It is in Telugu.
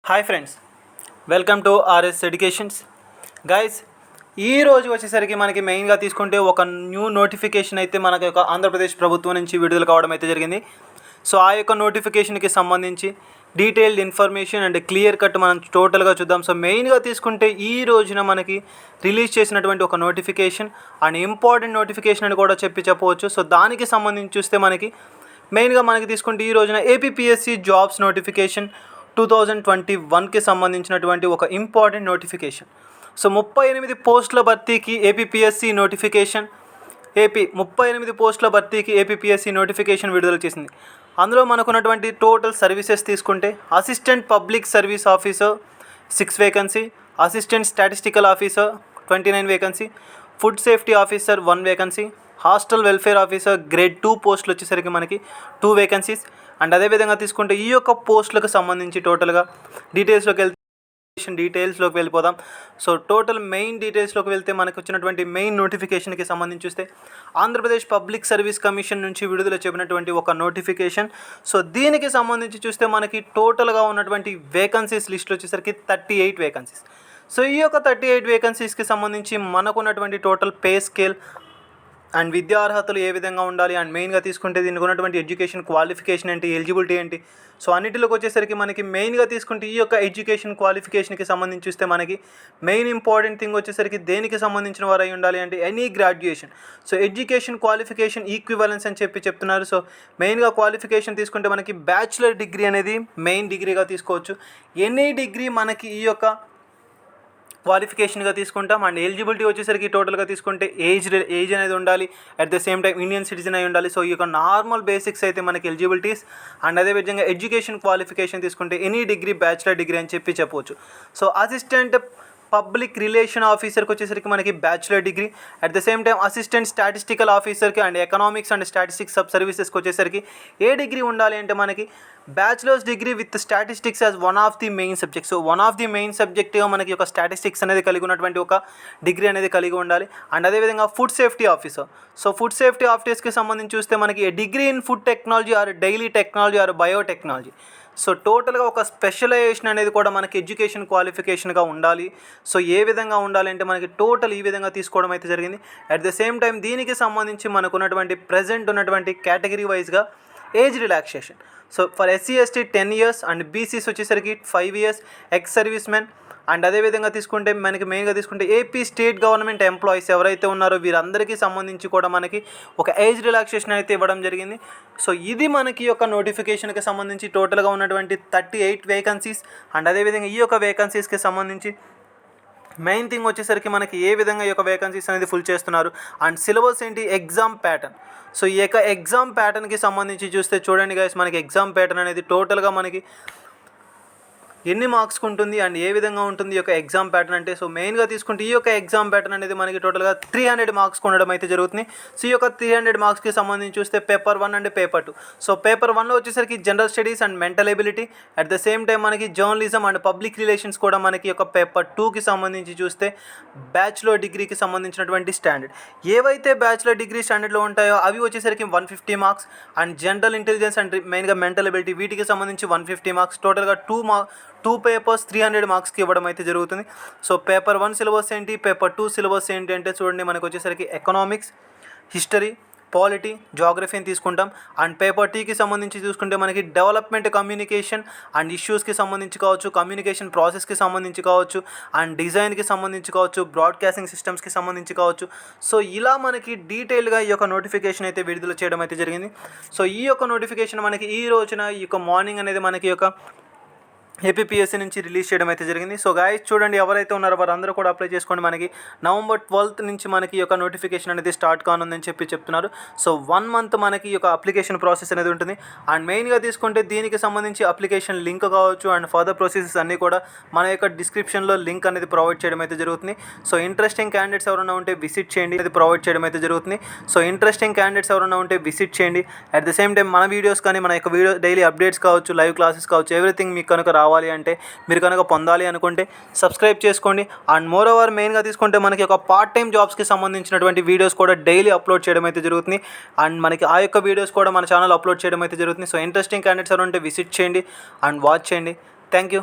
Hi friends, welcome to RS educations. Guys, ఈ రోజు వచ్చేసరికి మనకి మెయిన్గా తీసుకుంటే ఒక న్యూ నోటిఫికేషన్ అయితే మనకి ఒక ఆంధ్రప్రదేశ్ ప్రభుత్వం నుంచి విడుదల కావడం అయితే జరిగింది. సో ఆ యొక్క నోటిఫికేషన్కి సంబంధించి detailed information and clear cut మనం టోటల్గా చూద్దాం. సో మెయిన్గా తీసుకుంటే ఈ రోజున మనకి రిలీజ్ చేసినటువంటి ఒక నోటిఫికేషన్ అండ్ ఇంపార్టెంట్ నోటిఫికేషన్ అని కూడా చెప్పవచ్చు. సో దానికి సంబంధించి చూస్తే మనకి మెయిన్గా మనకి తీసుకుంటే ఈ రోజున ఏపీపీఎస్సీ జాబ్స్ నోటిఫికేషన్ 2021కి సంబంధించినటువంటి ఒక ఇంపార్టెంట్ నోటిఫికేషన్. సో 38 పోస్టుల భర్తీకి ఏపీపీఎస్సీ నోటిఫికేషన్ 38 పోస్టుల భర్తీకి ఏపీపీఎస్సీ నోటిఫికేషన్ విడుదల చేసింది. అందులో మనకున్నటువంటి టోటల్ సర్వీసెస్ తీసుకుంటే assistant public service officer 6 vacancy, assistant statistical officer 29 vacancy, food safety officer 1 vacancy, hostel welfare officer grade 2 పోస్టులు వచ్చేసరికి మనకి 2 వేకెన్సీస్. అండ్ అదేవిధంగా తీసుకుంటే ఈ యొక్క పోస్టులకు సంబంధించి టోటల్గా డీటెయిల్స్లోకి వెళ్ళిపోదాం. సో టోటల్ మెయిన్ డీటెయిల్స్లోకి వెళ్తే మనకు వచ్చినటువంటి మెయిన్ నోటిఫికేషన్కి సంబంధించి చూస్తే ఆంధ్రప్రదేశ్ పబ్లిక్ సర్వీస్ కమిషన్ నుంచి విడుదల చేయబడినటువంటి ఒక నోటిఫికేషన్. సో దీనికి సంబంధించి చూస్తే మనకి టోటల్గా ఉన్నటువంటి వేకెన్సీస్ లిస్టులో వచ్చేసరికి 38 వేకెన్సీస్. సో ఈ యొక్క 38 వేకెన్సీస్కి సంబంధించి మనకున్నటువంటి టోటల్ పే స్కేల్ అండ్ విద్యా అర్హతలు ఏ విధంగా ఉండాలి అండ్ మెయిన్గా తీసుకుంటే దీనికి ఉన్నటువంటి ఎడ్యుకేషన్ క్వాలిఫికేషన్ ఏంటి, ఎలిజిబిలిటీ ఏంటి, సో అన్నిటిలోకి వచ్చేసరికి మనకి మెయిన్గా తీసుకుంటే ఈ యొక్క ఎడ్యుకేషన్ క్వాలిఫికేషన్కి సంబంధించి చూస్తే మనకి మెయిన్ ఇంపార్టెంట్ థింగ్ వచ్చేసరికి దేనికి సంబంధించిన వారు అయి ఉండాలి అంటే any graduation. So education qualification equivalence అని చెప్తున్నారు. సో మెయిన్గా క్వాలిఫికేషన్ తీసుకుంటే మనకి బ్యాచులర్ డిగ్రీ అనేది మెయిన్ డిగ్రీగా తీసుకోవచ్చు. ఎనీ డిగ్రీ మనకి ఈ యొక్క క్వాలిఫికేషన్గా తీసుకుంటాం. అండ్ ఎలిజిబిలిటీ వచ్చేసరికి టోటల్గా తీసుకుంటే ఏజ్ అనేది ఉండాలి, at the same time Indian citizen అయి ఉండాలి. సో ఈ యొక్క నార్మల్ బేసిక్స్ అయితే మనకి ఎలిజిబిలిటీస్. అండ్ అదేవిధంగా ఎడ్యుకేషన్ క్వాలిఫికేషన్ తీసుకుంటే ఎనీ డిగ్రీ బ్యాచులర్ డిగ్రీ అని చెప్పవచ్చు. సో అసిస్టెంట్ పబ్లిక్ రిలేషన్ ఆఫీసర్కి వచ్చేసరికి మనకి bachelor degree, at the same time assistant statistical ఆఫీసర్కి and economics and statistics sub సర్వీసెస్కి వచ్చేసరికి ఏ డిగ్రీ ఉండాలి అంటే మనకి bachelors degree with statistics as one of the main subject. So one of the main సబ్జెక్ట్గా మనకి ఒక స్టాటిస్టిక్స్ అనేది కలిగి ఉన్నటువంటి ఒక డిగ్రీ అనేది కలిగి ఉండాలి. అండ్ అదేవిధంగా food safety officer. So food safety ఆఫీసర్స్కి సంబంధించి చూస్తే మనకి degree in food technology or dairy technology or biotechnology. So టోటల్గా ఒక స్పెషలైజేషన్ అనేది కూడా మనకి ఎడ్యుకేషన్ క్వాలిఫికేషన్గా ఉండాలి. సో ఏ విధంగా ఉండాలి అంటే మనకి టోటల్ ఈ విధంగా తీసుకోవడం అయితే జరిగింది. అట్ ద సేమ్ టైం దీనికి సంబంధించి మనకు ఉన్నటువంటి ప్రజెంట్ ఉన్నటువంటి కేటగిరీ వైజ్గా age relaxation. So for SC ST 10 years and BCs వచ్చేసరికి 5 years, ex service men. And అదేవిధంగా తీసుకుంటే మనకి మెయిన్గా తీసుకుంటే ఏపీ స్టేట్ గవర్నమెంట్ ఎంప్లాయీస్ ఎవరైతే ఉన్నారో వీరందరికీ సంబంధించి కూడా మనకి ఒక ఏజ్ రిలాక్సేషన్ అయితే ఇవ్వడం జరిగింది. సో ఇది మనకి యొక్క నోటిఫికేషన్కి సంబంధించి టోటల్గా ఉన్నటువంటి 38 వేకెన్సీస్. అండ్ అదేవిధంగా ఈ యొక్క వేకెన్సీస్కి సంబంధించి మెయిన్ థింగ్ వచ్చేసరికి మనకి ఏ విధంగా ఈ యొక్క వేకెన్సీస్ అనేది ఫుల్ చేస్తున్నారు అండ్ సిలబస్ ఏంటి, ఎగ్జామ్ ప్యాటర్న్. సో ఈ యొక్క ఎగ్జామ్ ప్యాటర్న్కి సంబంధించి చూస్తే చూడండి గైస్, మనకి ఎగ్జామ్ ప్యాటర్న్ అనేది టోటల్గా మనకి ఎన్ని మార్క్స్కి ఉంటుంది అండ్ ఏ విధంగా ఉంటుంది ఈ యొక్క ఎగ్జామ్ ప్యాటర్న్ అంటే. సో మెయిన్గా తీసుకుంటే ఈ యొక్క ఎగ్జామ్ ప్యాటర్న్ అనేది మనకి టోటల్గా 300 మార్క్స్కి ఉండడం అయితే జరుగుతుంది. సో ఈ యొక్క 300 మార్క్స్కి సంబంధించి చూస్తే paper 1 and paper 2. So paper 1లో వచ్చేసరికి general studies and mental ability, at the same time మనకి జర్నలిజం అండ్ పబ్లిక్ రిలేషన్స్ కూడా మనకి యొక్క పేపర్ 2కి సంబంధించి చూస్తే బ్యాచులర్ డిగ్రీకి సంబంధించినటువంటి స్టాండర్డ్ ఏవైతే బ్యాచులర్ డిగ్రీ స్టాండర్డ్లో ఉంటాయో అవి వచ్చేసరికి 150 marks. And general intelligence and మెయిన్గా మెంటల్ ఎబిలిటీ వీటికి సంబంధించి 150 మార్క్స్. టోటల్గా 2 పేపర్స్ 300 మార్క్స్కి ఇవ్వడం అయితే జరుగుతుంది. సో పేపర్ 1 సిలబస్ ఏంటి, పేపర్ 2 సిలబస్ ఏంటి అంటే చూడండి, మనకు వచ్చేసరికి ఎకనామిక్స్, హిస్టరీ, పాలిటీ, జాగ్రఫీని తీసుకుంటాం. అండ్ పేపర్ 2కి సంబంధించి చూసుకుంటే మనకి డెవలప్మెంట్ కమ్యూనికేషన్ అండ్ ఇష్యూస్కి సంబంధించి కావచ్చు, కమ్యూనికేషన్ ప్రాసెస్కి సంబంధించి కావచ్చు, అండ్ డిజైన్కి సంబంధించి కావచ్చు, బ్రాడ్కాస్టింగ్ సిస్టమ్స్కి సంబంధించి కావచ్చు. సో ఇలా మనకి డీటెయిల్గా ఈ యొక్క నోటిఫికేషన్ అయితే విడుదల చేయడం అయితే జరిగింది. సో ఈ యొక్క నోటిఫికేషన్ మనకి ఈ రోజున ఈ యొక్క మార్నింగ్ అనేది మనకి యొక్క ఏపీపీఎస్సీ నుంచి రిలీజ్ చేయడం అయితే జరిగింది. సో గాయస్ చూడండి, ఎవరైతే ఉన్నారో వారందరూ కూడా అప్లై చేసుకోండి. మనకి November 12th నుంచి మనకి ఈ యొక్క నోటిఫికేషన్ అనేది స్టార్ట్ కానుందని చెప్తున్నారు. సో 1 month మనకి ఈ యొక్క అప్లికేషన్ ప్రాసెస్ అనేది ఉంటుంది. అండ్ మెయిన్గా తీసుకుంటే దీనికి సంబంధించి అప్లికేషన్ లింక్ కావచ్చు అండ్ ఫర్దర్ ప్రాసెసెస్ అన్నీ కూడా మన యొక్క డిస్క్రిప్షన్లో లింక్ అనేది ప్రొవైడ్ చేయడం అయితే జరుగుతుంది. సో ఇంట్రెస్టింగ్ క్యాండిడేట్స్ ఎవరైనా ఉంటే విజిట్ చేయండి, అది ప్రొవైడ్ చేయడం అయితే జరుగుతుంది. సో ఇంట్రెస్టింగ్ క్యాండిడేట్స్ ఎవరైనా ఉంటే విజిట్ చేయండి. అట్ ద సేమ్ టైం మన వీడియోస్ కానీ మన యొక్క వీడియో డైలీ అప్డేట్స్ కావచ్చు, లైవ్ క్లాసెస్ కావచ్చు, ఎవ్రీథింగ్ మీకు కనుక రావాలి అంటే, మీరు కనుక పొందాలి అనుకుంటే సబ్స్క్రైబ్ చేసుకోండి. అండ్ మోర్ ఓవర్ మెయిన్గా తీసుకుంటే మనకి ఒక పార్ట్ టైం జాబ్స్కి సంబంధించినటువంటి వీడియోస్ కూడా డైలీ అప్లోడ్ చేయడం అయితే జరుగుతుంది. అండ్ మనకి ఆ యొక్క వీడియోస్ కూడా మన ఛానల్ అప్లోడ్ చేయడం అయితే జరుగుతుంది. సో ఇంట్రెస్టింగ్ క్యాండిడేట్స్ ఉంటే విజిట్ చేయండి అండ్ వాచ్ చేయండి. Thank you.